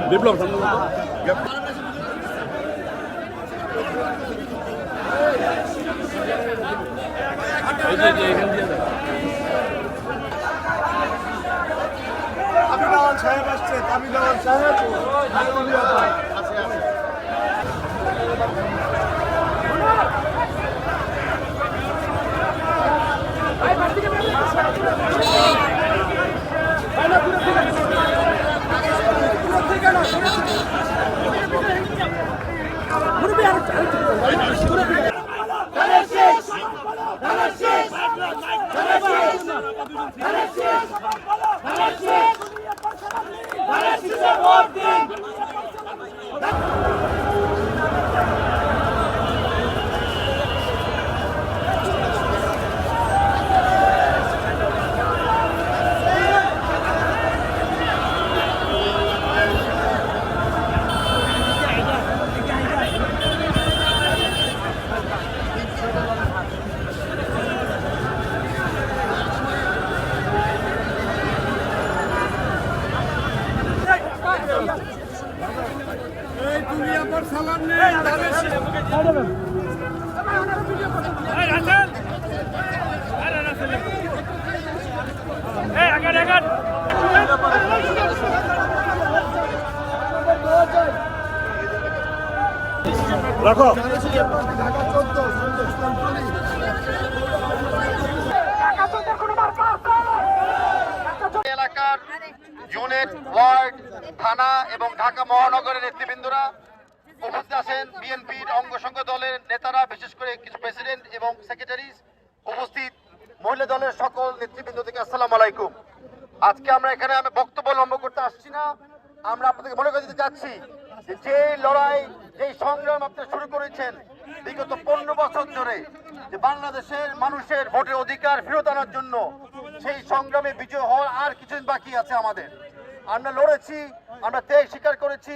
বিপ্লব তামিল সাহেব আসছে, তামিল সাহেব রাখো। এলাকার ইউনিট, ওয়ার্ড, থানা এবং ঢাকা মহানগরের নেতৃবৃন্দরা উপস্থিত আছেন, বিএনপির অঙ্গসংঘ দলের নেতারা, বিশেষ করে কিছু প্রেসিডেন্ট এবং সেক্রেটারি উপস্থিত, মহিলা দলের সকল নেতৃবৃন্দ থেকে আসসালামু আলাইকুম। আজকে আমরা এখানে বক্তব্য লম্ব করতে আসছি না, আমরা আপনাদেরকে মনে করে দিতে চাচ্ছি যে লড়াই, যে সংগ্রাম আপনারা শুরু করেছেন বিগত 15 বছর ধরে, যে বাংলাদেশের মানুষের ভোটের অধিকার ফেরত আনার জন্য, সেই সংগ্রামে বিজয় হওয়ার আর কিছুদিন বাকি আছে আমাদের। আমরা লড়েছি, আমরা ত্যাগ স্বীকার করেছি,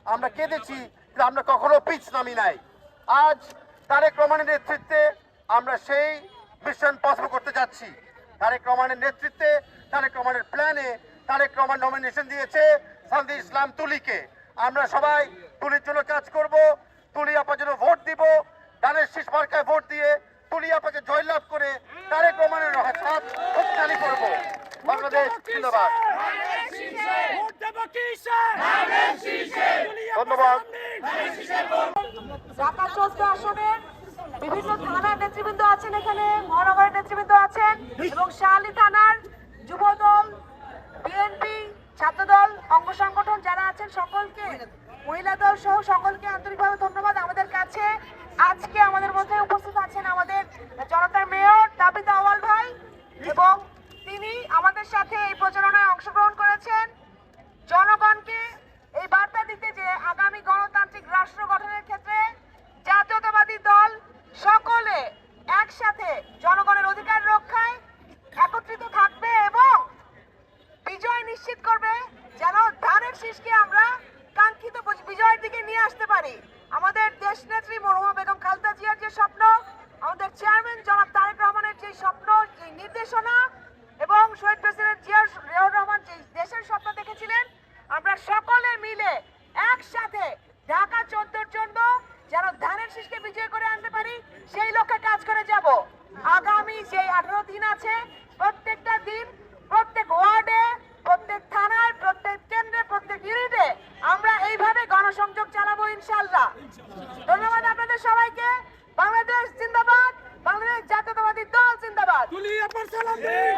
আমরা কেঁদেছি, কিন্তু আমরা কখনো পিছ নামি নাই। আজ তারেক রহমানের নেতৃত্বে আমরা সেই মিশন পসিবল করতে যাচ্ছি। তারেক রহমানের নেতৃত্বে, তারেক রহমানের প্ল্যানে তারেক রহমান নমিনেশন দিয়েছে সানদী ইসলাম তুলিকে। আমরা সবাই তুলির জন্য কাজ করব, তুলি আপার জন্য ভোট দিব, ধানের শীষ মার্কায় ভোট দিয়ে তুলি আপাকে জয়লাভ করে তারেক রহমানের হাত শক্তিশালী করব। বাংলাদেশ জিন্দাবাদ। ধন্যবাদ। ঢাকা 14 আসনের বিভিন্ন থানার নেতৃবৃন্দ আছেন, এখানে মহানগরের নেতৃবৃন্দ আছেন এবং শাহালি থানার যুবদল, বিএনপি, ছাত্রদল, অঙ্গ সংগঠন যারা আছেন সকলকে, মহিলা দল সহ সকলকে আন্তরিকভাবে ধন্যবাদ। আমাদের কাছে আজকে আমাদের মধ্যে উপস্থিত আছেন আমাদের জনতার মেয়র তাবিথ আউয়াল ভাই, এবং তিনি আমাদের সাথে এই প্রচারণায় অংশগ্রহণ করেছেন, জনগণকে এই বার্তা দিতে যে আগামী গণতান্ত্রিক রাষ্ট্র গঠনের ক্ষেত্রে জাতীয়তাবাদী দল সকলে একসাথে জনগণের অধিকার রক্ষায় একত্রিত থাকবে এবং বিজয় নিশ্চিত করবে, যেন ধানের শীষকে আমরা কাঙ্ক্ষিত বিজয়ের দিকে নিয়ে আসতে পারি। আমাদের দেশনেত্রী মরহুমা বেগম খালেদা জিয়ার যে স্বপ্ন, আমাদের চেয়ারম্যান জনাব তারেক রহমানের যে স্বপ্ন, যে নির্দেশনা, এবং শহীদ প্রেসিডেন্ট জিয়াউর রহমান যে দেশের স্বপ্ন দেখেছিলেন, আমরা সকলে মিলে একসাথে ঢাকা 14 জন্য যেন ধানের শীষকে বিজয় করে আনতে পারি, সেই লক্ষ্যে কাজ করে যাব। আগামী যে 18 দিন আছে, প্রত্যেকটা দিন প্রত্যেক ওয়ার্ডে, প্রত্যেক থানায়, প্রত্যেক কেন্দ্রে, প্রত্যেক ইউনিটে আমরা এইভাবে গণসংযোগ চালাবো ইনশাআল্লাহ। ধন্যবাদ আপনাদের সবাইকে। বাংলাদেশ জিন্দাবাদ। জাতীয়তাবাদী দল জিন্দাবাদ।